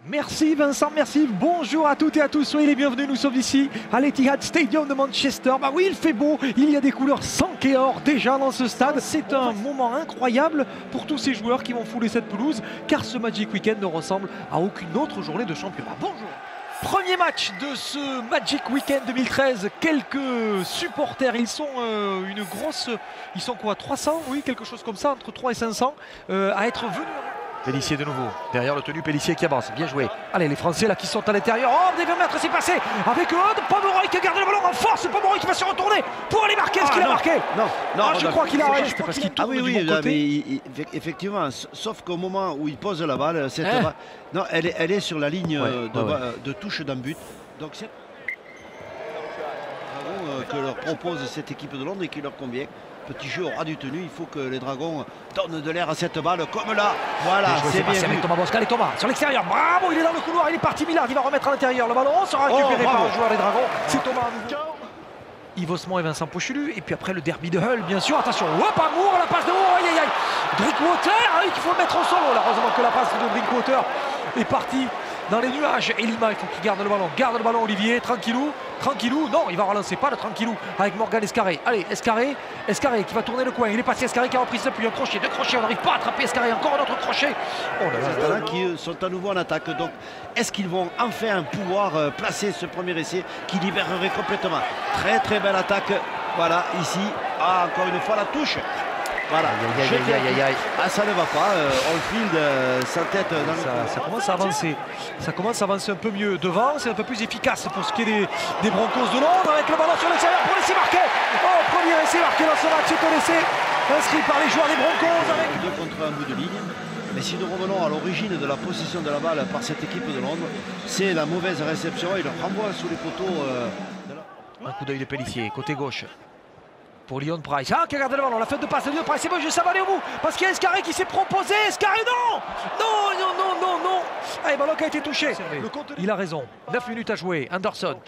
Merci Vincent, merci. Bonjour à toutes et à tous, soyez les bienvenus. Nous sommes ici à l'Etihad Stadium de Manchester. Bah oui, il fait beau, il y a des couleurs sang et or déjà dans ce stade. C'est un moment incroyable pour tous ces joueurs qui vont fouler cette pelouse, car ce Magic Weekend ne ressemble à aucune autre journée de championnat. Bonjour. Premier match de ce Magic Weekend 2013. Quelques supporters, ils sont une grosse... Ils sont quoi, 300? Oui, quelque chose comme ça, entre 3 et 500 à être venus. Pélissier de nouveau, derrière le tenu Pélissier qui avance, bien joué. Allez, les Français là qui sont à l'intérieur, oh, des 20 mètres c'est passé avec Pomeroy qui garde le ballon en force, Pomeroy qui va se retourner pour aller marquer, est-ce qu'il a marqué? Non, je crois qu'il a arrêté parce qu'il tourne du bon côté. Effectivement, sauf qu'au moment où il pose la balle, non, elle est sur la ligne de touche d'un but. Donc c'est que leur propose cette équipe de Londres et qui leur convient. Petit jeu au ras du tenu, il faut que les Dragons donnent de l'air à cette balle comme là. Voilà, c'est bien vu. Avec Thomas Bosca, allez Thomas sur l'extérieur, bravo, il est dans le couloir, il est parti Millard, il va remettre à l'intérieur, le ballon sera récupéré par le joueur des Dragons. C'est Thomas à nouveau. Yves Osmond et Vincent Pochelu, et puis après le derby de Hull, bien sûr, attention, hop, Amour, la passe de Moore, aïe aïe aïe, Drinkwater, qu'il faut mettre au sol, heureusement que la passe de Drinkwater est partie dans les nuages, et Lima, il faut qu'il garde le ballon Olivier, tranquillou, non, il va relancer, pas le tranquillou, avec Morgan Escarré, allez, Escarré qui va tourner le coin, il est passé Escarré qui a repris ça, puis un crochet, deux crochets, on n'arrive pas à attraper Escarré, encore un autre crochet, qui sont à nouveau en attaque, donc est-ce qu'ils vont enfin pouvoir placer ce premier essai qui libérerait complètement? Très très belle attaque, voilà, ici, encore une fois la touche. Voilà, ça ne va pas, Oldfield sa tête dans le... Ça commence à avancer, un peu mieux devant, c'est un peu plus efficace pour ce qui est des Broncos de Londres avec le ballon sur l'extérieur pour l'essai marqué. Premier essai marqué dans ce match, c'est un essai inscrit par les joueurs des Broncos avec... 2 contre un bout de ligne. Mais si nous revenons à l'origine de la possession de la balle par cette équipe de Londres, c'est la mauvaise réception et le renvoi sous les poteaux. Un coup d'œil de Pélissier, côté gauche. Pour Leon Price, qui a gardé le ballon, la fête de passe de Leon Price, c'est bon, ça va aller au bout, parce qu'il y a Escarré qui s'est proposé, Escarré non. Allez, ballon qui a été touché, il a raison, 9 minutes à jouer, Anderson,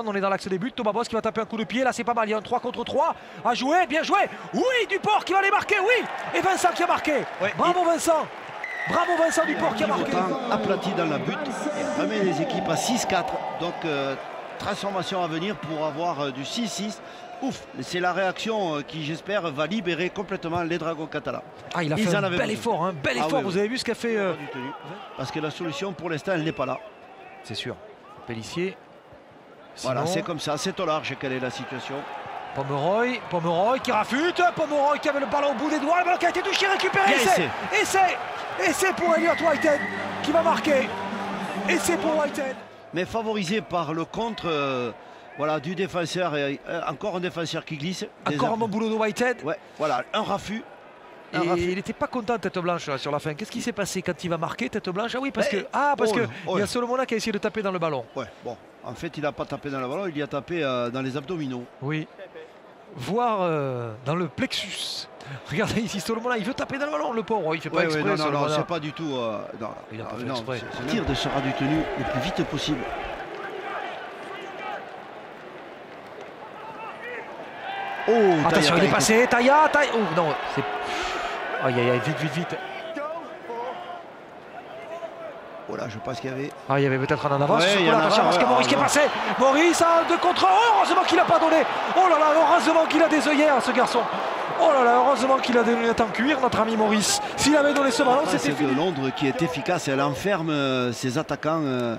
on est dans l'axe des buts, Thomas Boss qui va taper un coup de pied, là c'est pas mal, il y a un 3 contre 3 à jouer, bien joué, oui, Duport qui va les marquer, oui, et Vincent qui a marqué, bravo Vincent Duport qui a marqué. Aplati dans la butte, et remet les équipes à 6-4, donc transformation à venir pour avoir du 6-6. Ouf, c'est la réaction qui, j'espère, va libérer complètement les Dragons catalans. Il a fait un bel effort, vous avez vu ce qu'a fait... Parce que la solution, pour l'instant, elle n'est pas là. C'est sûr. Pélissier. Voilà, c'est comme ça, c'est au large quelle est la situation. Pomeroy qui rafute, Pomeroy qui avait le ballon au bout des doigts, le ballon qui a été touché, récupéré, essai pour Elliot Whitehead qui va marquer. Essai pour Whitehead. Mais favorisé par le contre... Voilà, du défenseur, encore un défenseur qui glisse. Encore un bon boulot de Whitehead. Ouais, voilà, un raffut. Il n'était pas content Tête Blanche là, sur la fin. Qu'est-ce qui s'est passé quand il va marquer Tête Blanche? Parce que il y a Solomona qui a essayé de taper dans le ballon. Ouais, bon, en fait il n'a pas tapé dans le ballon, il y a tapé dans les abdominaux. Oui, voire dans le plexus. Regardez ici, Solomona, il veut taper dans le ballon, le pauvre, il fait pas exprès. Non, c'est pas du tout... il a pas fait exprès. Tire de ce ras du tenu le plus vite possible. Attention, il est passé, Taïa. Oh non, c'est... Aïe, vite. Voilà, je pense qu'il y avait... Il y avait peut-être un en avance. Attention, parce que Maurice qui est passé. Maurice, 2 contre 1. Heureusement qu'il n'a pas donné. Oh là là, heureusement qu'il a des œillères, ce garçon. Oh là là, heureusement qu'il a des lunettes en cuir, notre ami Maurice. S'il avait donné ce ballon, c'était fini. C'est de Londres qui est efficace. Elle enferme ses attaquants...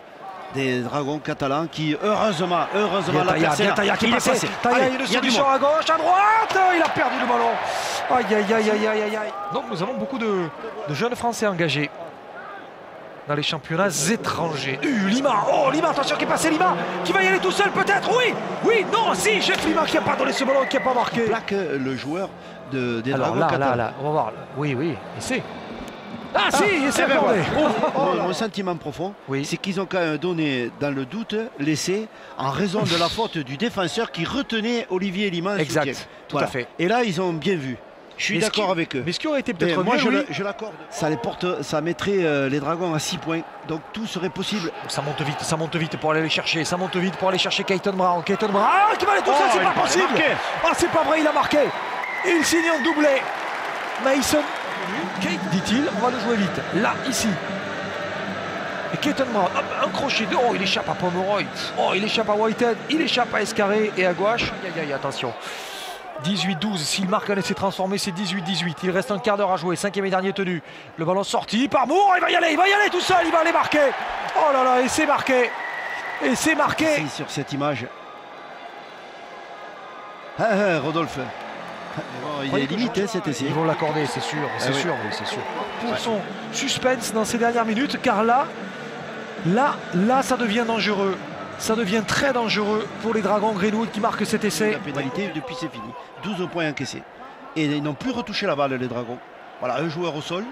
des Dragons catalans qui heureusement Taïa qui est passé. Taïa, une solution à gauche, à droite, il a perdu le ballon. Aïe. Donc nous avons beaucoup de jeunes Français engagés dans les championnats étrangers. Lima, attention qui est passé, Lima qui va y aller tout seul peut-être, si, Jeff Lima qui n'a pas donné ce ballon, qui n'a pas marqué. Il plaque le joueur des Dragons catalans. Là, on va voir, et c'est... c'est accordé. Mon sentiment profond, c'est qu'ils ont quand même donné dans le doute l'essai en raison de la faute du défenseur qui retenait Olivier Lima. Exact, tout à fait. Et là, ils ont bien vu. Je suis d'accord avec eux. Mais ce qui aurait été peut-être moi, je l'accorde. Ça mettrait les Dragons à 6 points. Donc tout serait possible. Ça monte vite pour aller les chercher. Keaton Brown qui va aller tout seul, c'est pas possible. C'est pas vrai, il a marqué. Il signe un doublé. Mason, dit-il, on va le jouer vite. Là, ici. Et Keaton Brown, hop, un crochet de... Oh, il échappe à Pomeroy. Oh, il échappe à Whitehead. Il échappe à Escarré et à gauche. Aïe, aïe, aïe, attention. 18-12, s'il marque un essai transformé, c'est 18-18. Il reste un quart d'heure à jouer, 5e et dernier tenu. Le ballon sorti par Moore, il va y aller tout seul, il va aller marquer. Oh là là, et c'est marqué. Et c'est marqué. Ici, sur cette image. Rodolphe. Bon, il est limité cet essai. Ils vont l'accorder, c'est sûr, c'est oui. sûr, oui, c'est sûr. Pour son suspense dans ces dernières minutes, car là, ça devient dangereux. Ça devient très dangereux pour les Dragons Greenwood qui marquent cet essai. La pénalité, depuis c'est fini. 12 points encaissés. Et ils n'ont plus retouché la balle, les Dragons. Voilà, un joueur au sol.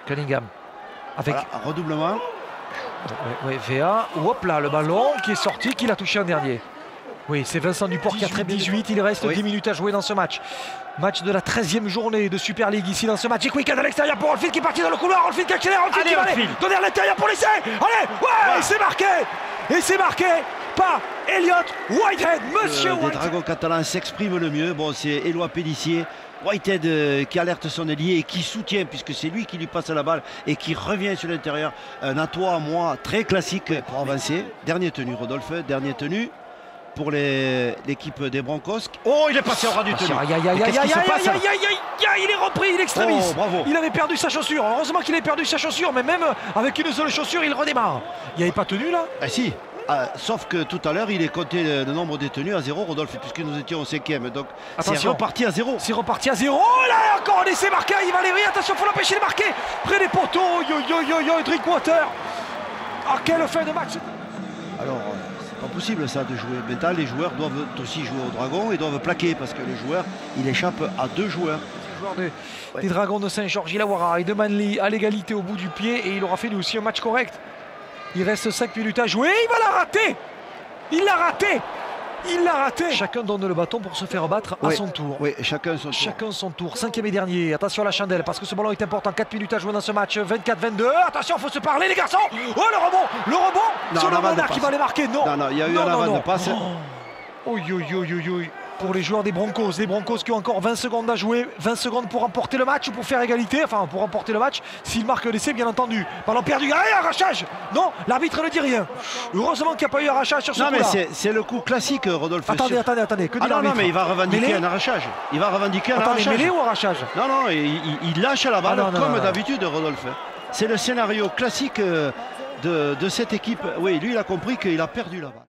Cunningham. Avec voilà, un redoublement. oui, VA. Hop là, le ballon qui est sorti, qui l'a touché en dernier. Oui, c'est Vincent Duport qui a très 18. Il reste 10 minutes à jouer dans ce match. Match de la 13e journée de Super League ici dans ce match. Quick à l'extérieur pour Oldfield qui est parti dans le couloir. Oldfield qui accélère. Oldfield qui va aller donner à l'intérieur pour l'essai. Allez, ouais, c'est marqué. Et c'est marqué par Elliott Whitehead. Monsieur Whitehead. Les Dragons catalans s'expriment le mieux. Bon, c'est Éloi Pélissier. Whitehead qui alerte son ailier et qui soutient, puisque c'est lui qui lui passe la balle et qui revient sur l'intérieur. Un à toi, à moi, très classique pour avancer. Dernier tenu, Rodolphe. Dernier tenu pour l'équipe des Broncos. Oh, il est passé au ras du tenu. Aïe, aïe, aïe, aïe, aïe, aïe, aïe, il est repris, il extrémise. Oh, bravo. Il avait perdu sa chaussure. Heureusement qu'il avait perdu sa chaussure, mais même avec une seule chaussure, il redémarre. Il n'y avait pas tenu là? Ah si. Sauf que tout à l'heure, il est compté le nombre détenus à 0, Rodolphe, puisque nous étions au 5e. Donc c'est reparti à 0. C'est reparti à 0. Oh là, encore un essai marqué. Il va aller. Attention, il faut l'empêcher de marquer. Près des poteaux. Yo, Drinkwater. Ah, quelle fin de match. Alors, c'est pas possible ça de jouer. Maintenant, les joueurs doivent aussi jouer au Dragon et doivent plaquer parce que les joueurs, il échappe à 2 joueurs. Des Dragons de Saint-Georges, Illawarra et de Manly à l'égalité au bout du pied et il aura fait lui aussi un match correct. Il reste 5 minutes à jouer, il va la rater. Il l'a raté. Il l'a raté. Chacun donne le bâton pour se faire battre à son tour. Oui, chacun son tour. Chacun son tour. 5e et dernier. Attention à la chandelle parce que ce ballon est important. 4 minutes à jouer dans ce match. 24-22. Attention, il faut se parler les garçons. Oh, le rebond non, sur le Monarque qui va les marquer. Non, il y a eu un avant de passe. Oh, pour les joueurs des Broncos. Les Broncos qui ont encore 20 secondes à jouer. 20 secondes pour remporter le match ou pour faire égalité. Enfin, pour remporter le match. S'ils marquent l'essai, bien entendu. Ballon perdu. Allez, arrachage. Non, l'arbitre ne dit rien. Heureusement qu'il n'y a pas eu arrachage sur ce coup-là. Non, mais c'est le coup classique, Rodolphe. Attendez. Que dit l'arbitre? Non, mais il va revendiquer un arrachage. Il va revendiquer un arrachage. Mêlée ou arrachage? Non, il lâche la balle comme d'habitude, Rodolphe. C'est le scénario classique de cette équipe. Oui, lui, il a compris qu'il a perdu la balle.